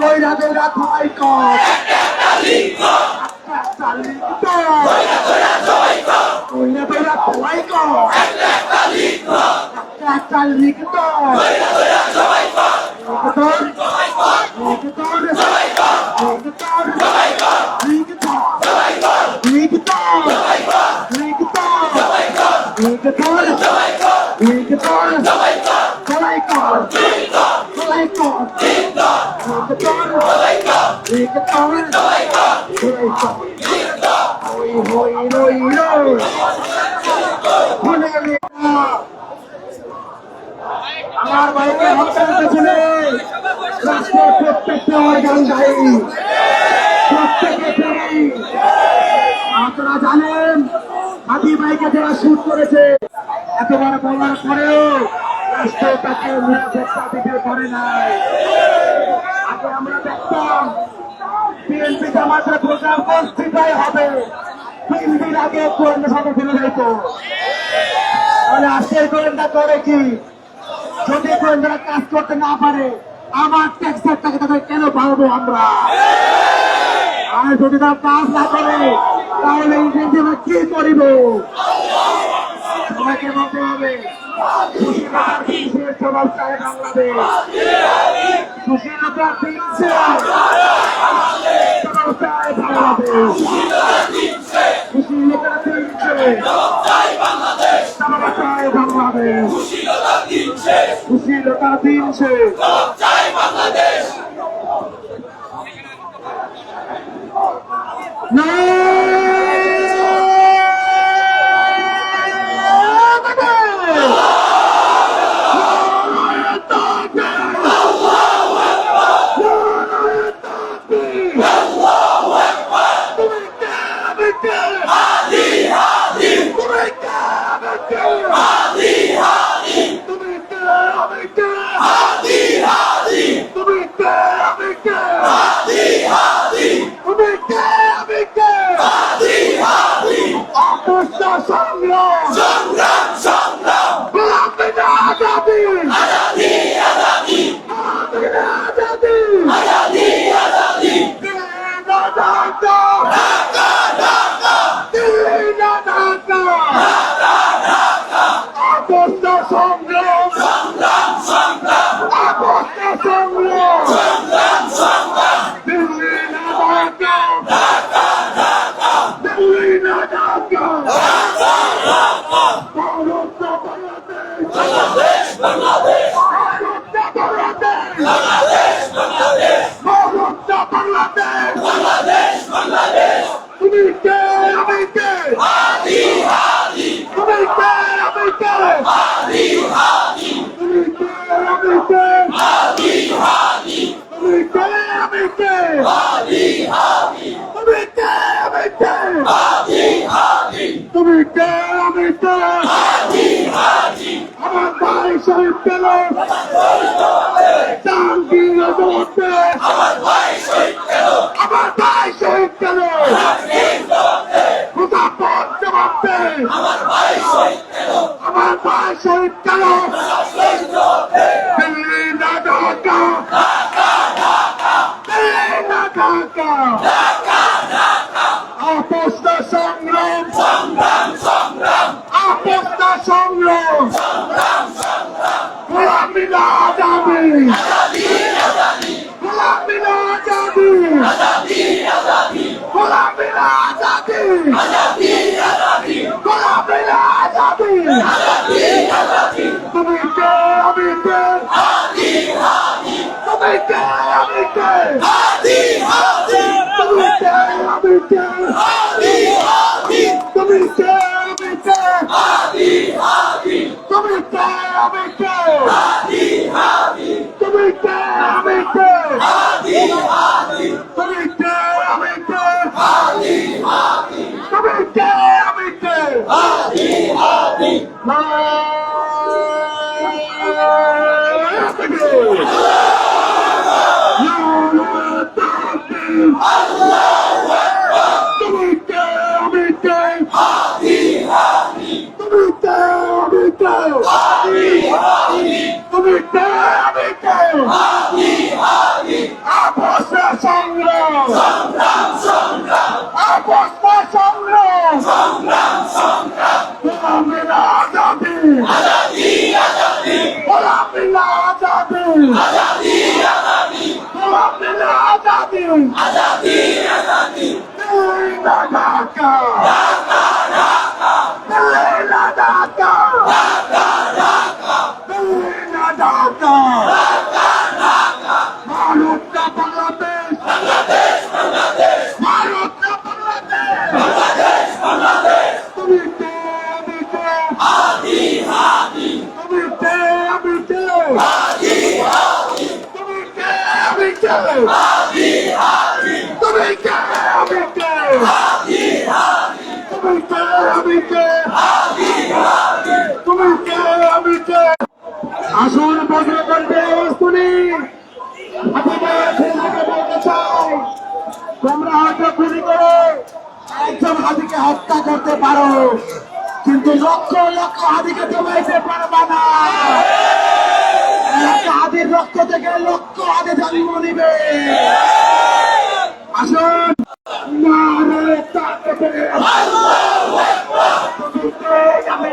কইরা কইরা সবাই কর কইরা কইরা সবাই কর একটা লিখিত আমার ভাইকে হত্যার পেছনে রাষ্ট্রের প্রত্যেকটা অর্গান দায়ী, প্রত্যেকে। আপনারা জানেন হাতি ভাইকে যারা শুট করেছে, এতবার বলার পরেও রাষ্ট্র তাকে নিরাপত্তা দিতে পারে নাই। আগে আমরা দেখতাম বিএনপি জামাতের প্রচার পত্রিকায় হবে 3 দিন আগে গোয়েন্দা সঙ্গে ফেলে যাইত। তাহলে আজকের গোয়েন্দা করে কি? যদি গোয়েন্দারা কাজ করতে না পারে আমার ট্যাক্সের টাকা তাদের কেন পাবো আমরা? আর যদি তারা কাজ না করে তাহলে আমরা কি করিব? সবাইকে বলতে হবে জবাব চায় বাংলাদেশ, সুশীলতা দিচ্ছে জবাব চায় বাংলাদেশ, সুশীলতা দিচ্ছে জবাব চায় বাংলাদেশ, সুশীলতা দিচ্ছে না। আমার ভাই শহীদ গেল, আমার ভাই শহীদ গেল, মুজাফর জবাব দে, আমার ভাই শহীদ গেল, দিল্লি না ঢাকা, দিল্লি না ঢাকা, আপোষ না সংগ্রাম, আপোষ না সংগ্রাম, গোলামি না আজাদি, গোলামি না আজাদি, গোলামি না আজাদি, গোলামি না আজাদি, তুমি কে আমি কে, তুমি কে আমি কে, তুমি কে আমি কে, তুমি কে আমি কে, তুমি কে আমি কে, তুমি কে আমি কে, তুমি কে আমি কে, তুমি কে আমি কে, তুমি কে আমি কে, তুমি কে আমি কে, তুমি কে আমি কে, আপোষ সংগ্রাম অবস্থা সংগ্রাম গোলামীরা আজাদি গোলামীরা আজাদি গোলামীরা আজাদি দিল্লি ঢাকা দিল্লি ঢাকা দিল্লি ঢাকা ভারত না বাংলাদেশ ভারত না বাংলাদেশ তুমি কে আমি কে তুমি কে আমি কে তুমি কে আমি কে তুমি কে আমি কে তুমি কে আমি কে তুমি কে আমি কে আসুন বজ্রকণ্ঠে আওয়াজ তুলি বলতে চাই তোমরা হয়তো গুলি করে একজন হাতিকে হত্যা করতে পারো কিন্তু লক্ষ লক্ষ হাতিকে জমাইতে পারবা না একটা হাতির রক্ত থেকে লক্ষ হাতে জন্ম নিবে আসুন নারে তাকবীর তুমি কে আমি